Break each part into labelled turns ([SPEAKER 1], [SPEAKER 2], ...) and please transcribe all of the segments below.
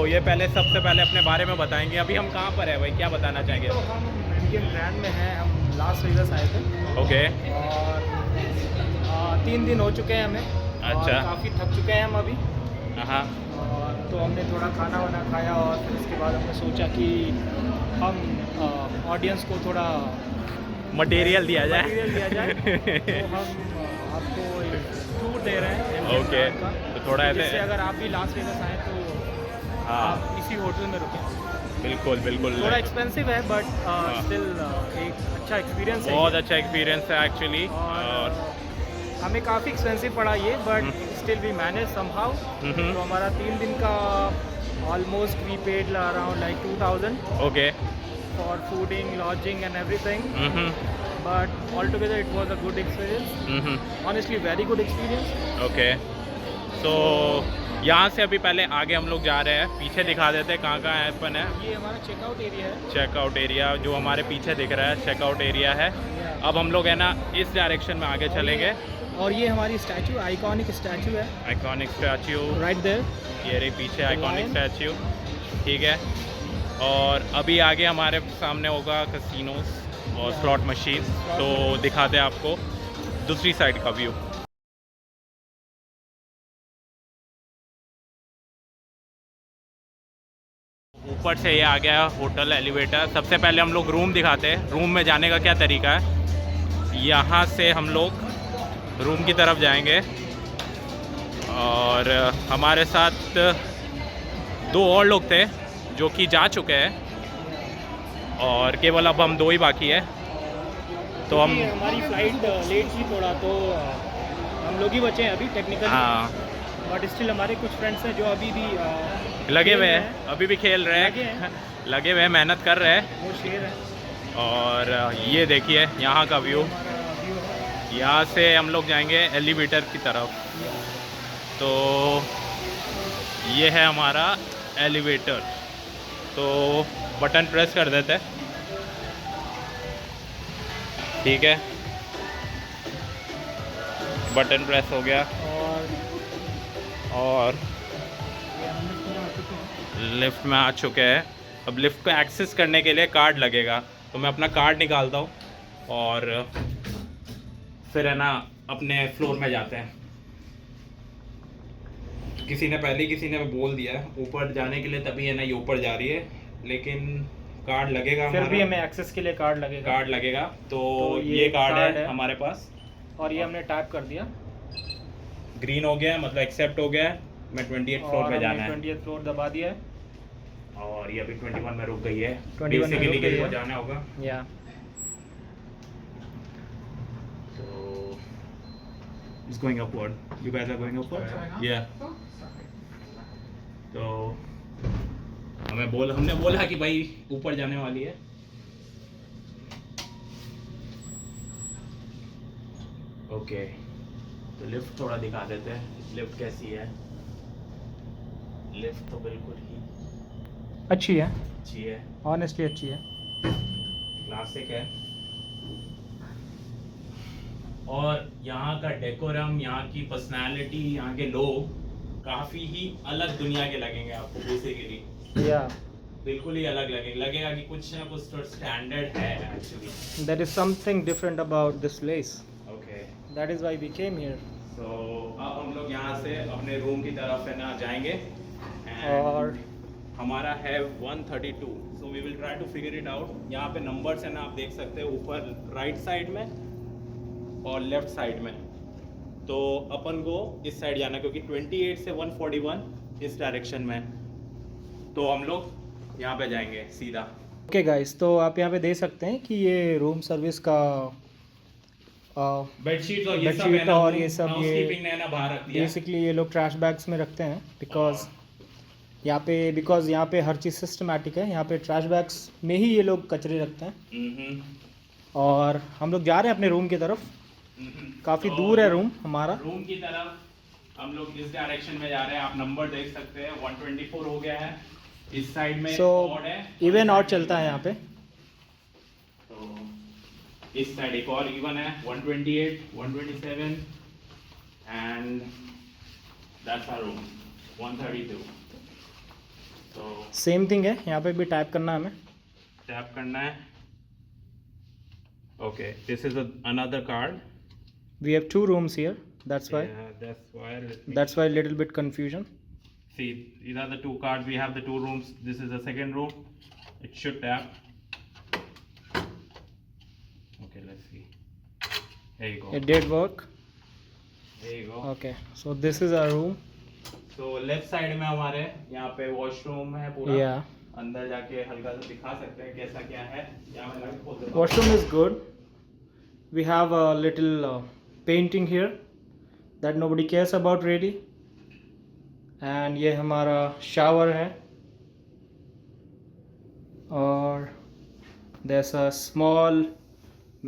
[SPEAKER 1] ये पहले सबसे पहले अपने बारे में बताएंगे। अभी हम कहाँ पर है भाई, क्या बताना चाहेंगे?
[SPEAKER 2] तो हम एमजीएम ग्रैंड में हैं। हम लास वेगास आए थे
[SPEAKER 1] ओके।
[SPEAKER 2] और 3 दिन हो चुके हैं हमें। और
[SPEAKER 1] अच्छा।
[SPEAKER 2] काफ़ी थक चुके हैं हम अभी।
[SPEAKER 1] हाँ।
[SPEAKER 2] और तो हमने थोड़ा खाना वाना खाया और फिर उसके बाद हमने सोचा कि हम ऑडियंस को थोड़ा
[SPEAKER 1] मटेरियल दिया जाए।
[SPEAKER 2] मटेरियल दिया जाए। तो हम आपको एक टूर दे रहे हैं एमजीएम
[SPEAKER 1] ओके,
[SPEAKER 2] ग्रैंड का।
[SPEAKER 1] तो थोड़ा ऐसे
[SPEAKER 2] जिससे अगर आप भी लास वेगास आएँ तो
[SPEAKER 1] हाँ
[SPEAKER 2] आप इसी होटल में रुकें।
[SPEAKER 1] बिल्कुल बिल्कुल।
[SPEAKER 2] थोड़ा एक्सपेंसिव है बट स्टिल एक अच्छा एक्सपीरियंस है
[SPEAKER 1] बहुत
[SPEAKER 2] ये।
[SPEAKER 1] अच्छा एक्सपीरियंस है एक्चुअली।
[SPEAKER 2] और हमें काफ़ी एक्सपेंसिव पड़ा ये but still we manage somehow. तो हमारा 3 दिन का almost we paid around like 2000
[SPEAKER 1] okay.
[SPEAKER 2] For fooding lodging and everything. But all together it was a good experience, honestly very good experience.
[SPEAKER 1] Okay. So यहाँ से अभी पहले आगे हम लोग जा रहे हैं, पीछे दिखा देते हैं कहाँ कहाँ अपन है।
[SPEAKER 2] ये हमारा चेकआउट एरिया है।
[SPEAKER 1] चेकआउट एरिया जो हमारे पीछे दिख रहा है चेकआउट एरिया है। अब हम लोग है ना इस डायरेक्शन में आगे चलेंगे।
[SPEAKER 2] और ये हमारी स्टैचू, आइकॉनिक स्टैचू है।
[SPEAKER 1] Iconic statue
[SPEAKER 2] right there.
[SPEAKER 1] ये रही पीछे आइकॉनिक स्टैचू, ठीक है। और अभी आगे हमारे सामने होगा कैसीनोस और स्लॉट मशीन, तो दिखाते हैं आपको दूसरी साइड का व्यू। ऊपर से ये आ गया होटल एलिवेटर। सबसे पहले हम लोग रूम दिखाते हैं, रूम में जाने का क्या तरीका है। यहाँ से हम लोग रूम की तरफ जाएंगे और हमारे साथ 2 और लोग थे जो कि जा चुके हैं और केवल अब हम 2 ही बाकी है। तो हम
[SPEAKER 2] हमारी फ्लाइट लेट थी थोड़ा, तो हम लोग ही बचे हैं अभी टेक्निकली।
[SPEAKER 1] हाँ
[SPEAKER 2] बट स्टिल हमारे कुछ फ्रेंड्स हैं जो अभी भी
[SPEAKER 1] लगे हुए
[SPEAKER 2] खेल रहे
[SPEAKER 1] हैं, अभी भी खेल रहे
[SPEAKER 2] लगे
[SPEAKER 1] हैं,
[SPEAKER 2] हैं।
[SPEAKER 1] लगे हुए हैं, मेहनत कर रहे हैं।
[SPEAKER 2] वो शेर है।
[SPEAKER 1] और ये देखिए यहाँ का व्यू।
[SPEAKER 2] हमारा व्यू है।
[SPEAKER 1] यहाँ से हम लोग जाएंगे एलिवेटर की तरफ। तो ये है हमारा एलिवेटर, तो बटन प्रेस कर देते हैं, ठीक है। बटन प्रेस हो गया और लिफ्ट में आ चुके हैं। अब लिफ्ट को एक्सेस करने के लिए कार्ड लगेगा, तो मैं अपना कार्ड निकालता हूँ और फिर है ना अपने फ्लोर में जाते हैं। किसी ने बोल दिया है ऊपर जाने के लिए, तभी है ना ये ऊपर जा रही है, लेकिन कार्ड लगेगा।
[SPEAKER 2] फिर भी हमें एक्सेस के लिए कार्ड लगेगा।
[SPEAKER 1] तो ये कार्ड है हमारे पास
[SPEAKER 2] और ये हमने टाइप कर दिया।
[SPEAKER 1] ग्रीन हो गया, मतलब एक्सेप्ट हो गया। मैं 28 फ्लोर पे जाना है।
[SPEAKER 2] 28 फ्लोर दबा दिया है
[SPEAKER 1] और ये अभी 21 में रुक गई है।
[SPEAKER 2] 21 में रुक गई है।
[SPEAKER 1] जाना होगा
[SPEAKER 2] या
[SPEAKER 1] तो it's going upward. You guys are going upward? Yeah. तो हमने बोला कि भाई ऊपर जाने वाली है। ओके, तो लिफ्ट थोड़ा दिखा देते हैं, लिफ्ट कैसी है। लिफ्ट तो बिल्कुल ही
[SPEAKER 2] अच्छी
[SPEAKER 1] है,
[SPEAKER 2] ऑनेस्टली अच्छी है।
[SPEAKER 1] क्लासिक है। और यहाँ का डेकोरम, यहाँ की पर्सनालिटी, यहाँ के लोग काफ़ी ही अलग दुनिया के लगेंगे आपको। बेसिकली
[SPEAKER 2] या
[SPEAKER 1] बिल्कुल ही अलग लगेगा कि कुछ ना कुछ तो स्टैंडर्ड है actually.
[SPEAKER 2] There is something different about this place.
[SPEAKER 1] Okay,
[SPEAKER 2] that is why we came here.
[SPEAKER 1] So अब हम लोग यहाँ से अपने रूम की तरफ है ना जाएंगे।
[SPEAKER 2] और
[SPEAKER 1] हमारा है 132, so we will try to figure it out. यहाँ पे नंबर्स है ना, आप देख सकते हैं ऊपर राइट साइड में और लेफ्ट साइड में। तो अपन को इस साइड जाना, क्योंकि 28 से 141 इस डायरेक्शन में। तो हम लोग यहाँ पे जाएंगे सीधा।
[SPEAKER 2] ओके गाइस, तो आप यहाँ पे देख सकते हैं कि ये रूम सर्विस का
[SPEAKER 1] बेडशीट और
[SPEAKER 2] ये सब
[SPEAKER 1] हाउसकीपिंग ने ना बाहर रख दिया।
[SPEAKER 2] बेसिकली ये लोग ट्रैश बैग्स में रखते हैं बिकॉज यहाँ पे हर चीज़ सिस्टमेटिक है। यहाँ पे ट्रैश बैग्स में ही ये लोग कचरे रखते हैं। और हम लोग जा रहे हैं अपने रूम की तरफ। काफ़ी दूर है रूम हमारा।
[SPEAKER 1] रूम की तरफ हम लोग इस डायरेक्शन में जा रहे हैं। आप नंबर देख सकते हैं, 124 हो गया है। इस साइड में ऑड है,
[SPEAKER 2] इवन ऑड चलता है यहाँ पे।
[SPEAKER 1] तो इस साइड एक और इवन है, 128, 127 एंड दैट्स आवर रूम 132। तो
[SPEAKER 2] सेम थिंग है, यहाँ पे भी टाइप करना है हमें.
[SPEAKER 1] टैप करना है. Okay, this is another card.
[SPEAKER 2] We have two rooms here. That's why.
[SPEAKER 1] Yeah, that's why.
[SPEAKER 2] That's why little bit confusion.
[SPEAKER 1] See, these are the two cards. We have the two rooms. This is the second room. It should tap. Okay, let's see. There you go.
[SPEAKER 2] It did work.
[SPEAKER 1] There you go.
[SPEAKER 2] Okay. So this is our room.
[SPEAKER 1] So left side में हमारे यहाँ पे washroom है पूरा.
[SPEAKER 2] Yeah.
[SPEAKER 1] अंदर जाके हल्का सा दिखा सकते हैं कैसा क्या है. यहाँ मैं लाइट खोल देता हूँ.
[SPEAKER 2] Washroom is good. We have a little painting here that nobody cares about really. And ये हमारा shower है. और there's a small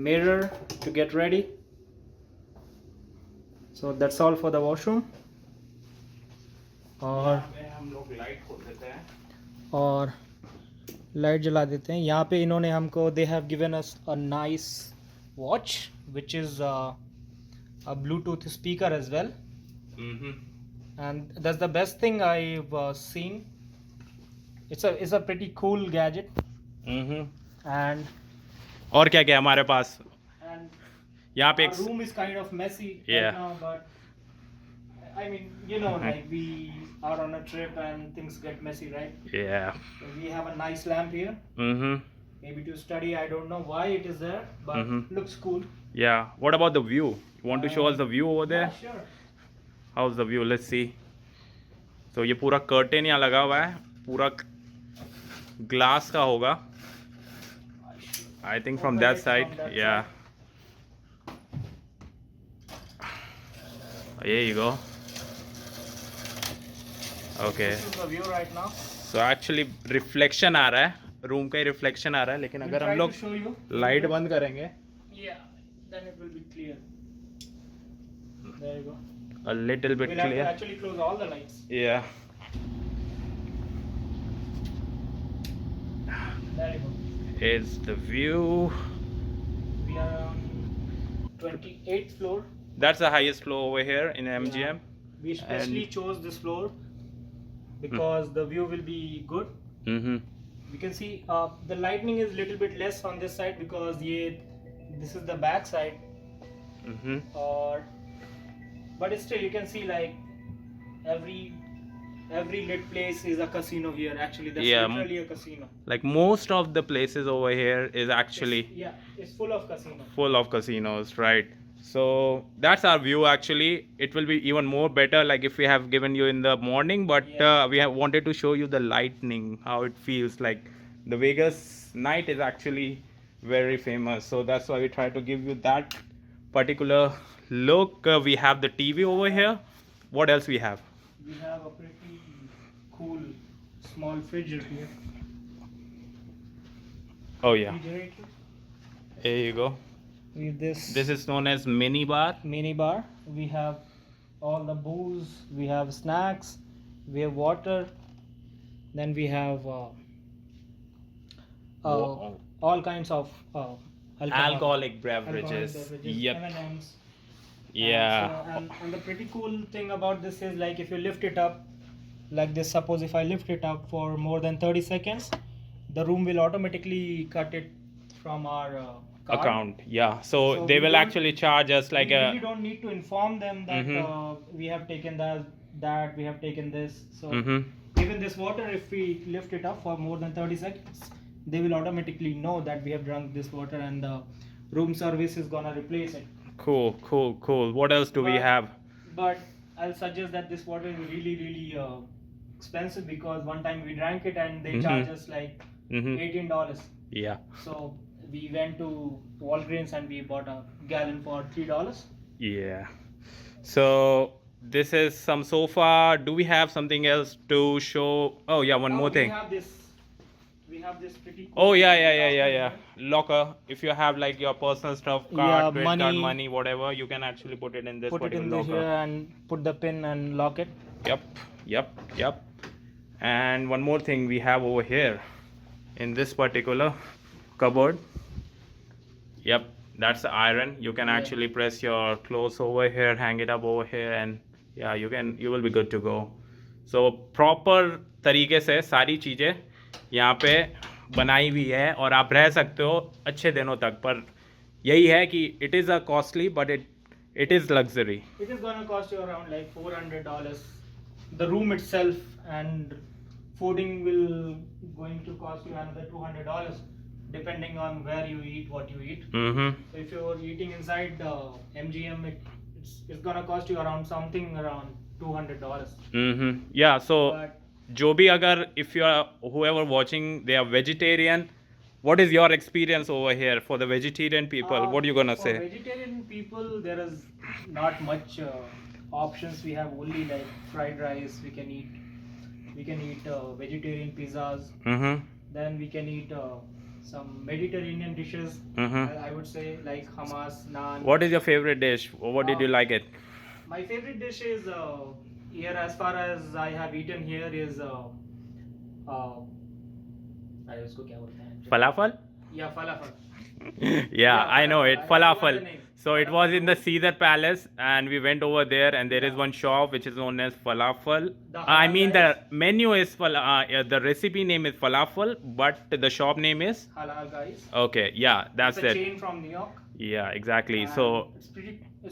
[SPEAKER 2] mirror to get ready. So that's all for the washroom. और
[SPEAKER 1] यहाँ पे हम लोग लाइट खोल देते हैं.
[SPEAKER 2] और लाइट जला देते हैं. यहाँ पे इन्होंने हमको they have given us a nice watch which is a Bluetooth speaker as well, and that's the best thing I seen. It's a pretty cool gadget. And
[SPEAKER 1] और क्या क्या है हमारे पास यहाँ पे?
[SPEAKER 2] our room is kind of messy
[SPEAKER 1] Yeah.
[SPEAKER 2] right now, but I mean, you know, like we are on a trip and things get messy, right?
[SPEAKER 1] Yeah.
[SPEAKER 2] So we have a nice lamp here. Maybe to study. I don't know why it is there, but looks cool.
[SPEAKER 1] Yeah. What about the view? You want to show us the view over there?
[SPEAKER 2] Yeah, sure.
[SPEAKER 1] How's the view? Let's see. So ये पूरा curtain यहाँ लगा हुआ है, पूरा glass का होगा. I think from
[SPEAKER 2] Open
[SPEAKER 1] that
[SPEAKER 2] it
[SPEAKER 1] side.
[SPEAKER 2] from that
[SPEAKER 1] Yeah. There you go. Okay.
[SPEAKER 2] This is the view right now.
[SPEAKER 1] So actually reflection आ रहा है, रूम का ही रिफ्लेक्शन आ रहा है, लेकिन
[SPEAKER 2] We'll
[SPEAKER 1] अगर
[SPEAKER 2] try
[SPEAKER 1] हम
[SPEAKER 2] to
[SPEAKER 1] लोग
[SPEAKER 2] show you.
[SPEAKER 1] लाइट बंद करेंगे
[SPEAKER 2] Yeah, then it will be clear. There you go.
[SPEAKER 1] a little bit
[SPEAKER 2] We'll have to
[SPEAKER 1] clear.
[SPEAKER 2] actually close all the lights.
[SPEAKER 1] Yeah.
[SPEAKER 2] There you go.
[SPEAKER 1] Is the view.
[SPEAKER 2] We are on 28th floor.
[SPEAKER 1] That's the highest floor over here in MGM.
[SPEAKER 2] We specially chose this floor because the view will be good. We can see the lightning is little bit less on this side because this is the back side. Or but still you can see like every lit place is a casino here. Actually, that's
[SPEAKER 1] Yeah,
[SPEAKER 2] literally a casino.
[SPEAKER 1] Like most of the places over here is actually
[SPEAKER 2] It's full of casino.
[SPEAKER 1] full of casinos, right? So that's our view actually. It will be even more better like if we have given you in the morning, but we have wanted to show you the lightning, how it feels like. The Vegas night is actually very famous, so that's why we try to give you that particular look. We have the TV over here. What else we have?
[SPEAKER 2] We have a pretty cool small fridge here.
[SPEAKER 1] Oh yeah,
[SPEAKER 2] Refrigerator.
[SPEAKER 1] here you go.
[SPEAKER 2] With this
[SPEAKER 1] This is known as mini bar.
[SPEAKER 2] mini bar, we have all the booze, we have snacks, we have water, then we have
[SPEAKER 1] Wow.
[SPEAKER 2] all kinds of
[SPEAKER 1] Alcoholic beverages. Yep.
[SPEAKER 2] M&Ms.
[SPEAKER 1] Yeah.
[SPEAKER 2] And the pretty cool thing about this is like if you lift it up like this, suppose if I lift it up for more than 30 seconds, the room will automatically cut it from our card.
[SPEAKER 1] Account. Yeah. So
[SPEAKER 2] So
[SPEAKER 1] they
[SPEAKER 2] we
[SPEAKER 1] will
[SPEAKER 2] don't-
[SPEAKER 1] actually charge us like
[SPEAKER 2] we
[SPEAKER 1] a.
[SPEAKER 2] really don't need to inform them that we have taken that we have taken this. So even this water, if we lift it up for more than 30 seconds, they will automatically know that we have drunk this water and the room service is gonna replace it.
[SPEAKER 1] Cool. What else do we
[SPEAKER 2] But-
[SPEAKER 1] have?
[SPEAKER 2] But I'll suggest that this water is really expensive because one time we drank it and they charge us like $18.
[SPEAKER 1] Yeah.
[SPEAKER 2] So we went to Walgreens and we bought a gallon for $3.
[SPEAKER 1] Yeah. So this is some sofa. Do we have something else to show? Oh yeah, one more thing.
[SPEAKER 2] We have this pretty cool
[SPEAKER 1] Oh yeah. Locker. If you have like your personal stuff, card,
[SPEAKER 2] Yeah,
[SPEAKER 1] credit card,
[SPEAKER 2] money.
[SPEAKER 1] money, whatever, you can actually put it in this
[SPEAKER 2] put it in
[SPEAKER 1] particular
[SPEAKER 2] this
[SPEAKER 1] locker.
[SPEAKER 2] here and put the pin and lock it.
[SPEAKER 1] Yep. And one more thing we have over here in this particular cupboard. Yep, that's the iron. You can actually press your clothes over here, hang it up over here, and yeah, you will be good to go. So proper तरीके से सारी चीज़ें यहाँ पे बनाई हुई है और आप रह सकते हो अच्छे दिनों तक। पर यही है कि it is a costly but it is luxury.
[SPEAKER 2] It is gonna cost you around like $400. The room itself and fooding will going to cost you another $200, depending on where you eat, what you eat. So if you're eating inside MGM, it's gonna cost you around something around $200.
[SPEAKER 1] या सो
[SPEAKER 2] But
[SPEAKER 1] जो भी अगर if you are whoever watching they are vegetarian, what is your experience over here for the vegetarian people? What you gonna
[SPEAKER 2] for
[SPEAKER 1] say?
[SPEAKER 2] vegetarian people, there is not much options. We have only like fried rice. We can eat vegetarian pizzas. Then we can eat some Mediterranean dishes. I would say like hummus, naan.
[SPEAKER 1] What is your favorite dish? What did you like it?
[SPEAKER 2] My favorite dish is here, as far as I have eaten here, is अरे उसको क्या बोलते हैं?
[SPEAKER 1] Falafel?
[SPEAKER 2] Yeah, falafel.
[SPEAKER 1] Yeah, I know it.
[SPEAKER 2] I forgot
[SPEAKER 1] Falafel.
[SPEAKER 2] the name.
[SPEAKER 1] So it was in the Caesar Palace, and we went over there, and there is one shop which is known as Falafel.
[SPEAKER 2] The
[SPEAKER 1] I
[SPEAKER 2] halal
[SPEAKER 1] mean,
[SPEAKER 2] guys.
[SPEAKER 1] the menu is the recipe name is Falafel, but the shop name is
[SPEAKER 2] Halal guys.
[SPEAKER 1] okay. Yeah, that's
[SPEAKER 2] It's a
[SPEAKER 1] it.
[SPEAKER 2] chain from New York.
[SPEAKER 1] Yeah, exactly.
[SPEAKER 2] And
[SPEAKER 1] So
[SPEAKER 2] it's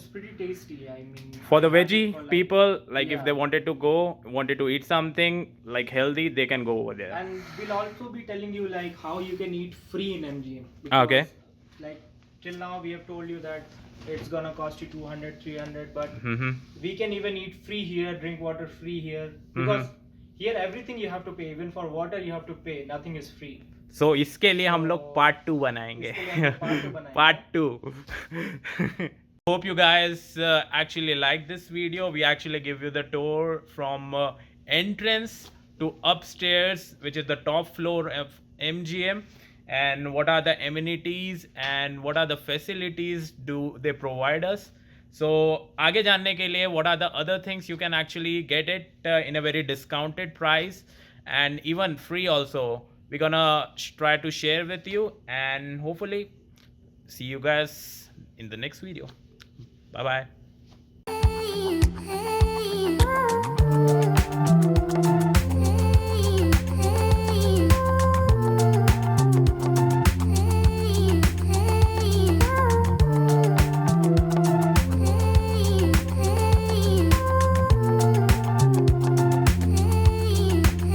[SPEAKER 2] pretty tasty. I mean,
[SPEAKER 1] for the
[SPEAKER 2] I had it
[SPEAKER 1] veggie
[SPEAKER 2] for, like,
[SPEAKER 1] people, like if
[SPEAKER 2] yeah.
[SPEAKER 1] they wanted to eat something like healthy, they can go over there.
[SPEAKER 2] And we'll also be telling you like how you can eat free in MGM.
[SPEAKER 1] Okay.
[SPEAKER 2] Like till now we have told you that it's gonna cost you 200, 300, but
[SPEAKER 1] Mm-hmm.
[SPEAKER 2] we can even eat free here, drink water free here, because here everything you have to pay. Even for water you have to pay. Nothing is free.
[SPEAKER 1] So इसके लिए हम लोग
[SPEAKER 2] So,
[SPEAKER 1] part 2 बनाएंगे।
[SPEAKER 2] इसके लिए हम part 2 बनाएंगे।
[SPEAKER 1] Part 2। Hope you guys actually like this video. We actually give you the tour from entrance to upstairs, which is the top floor of MGM, and what are the amenities and what are the facilities do they provide us. So आगे जानने के लिए what are the other things you can actually get it in a very discounted price and even free also. We're gonna try to share with you, and hopefully see you guys in the next video. Bye bye.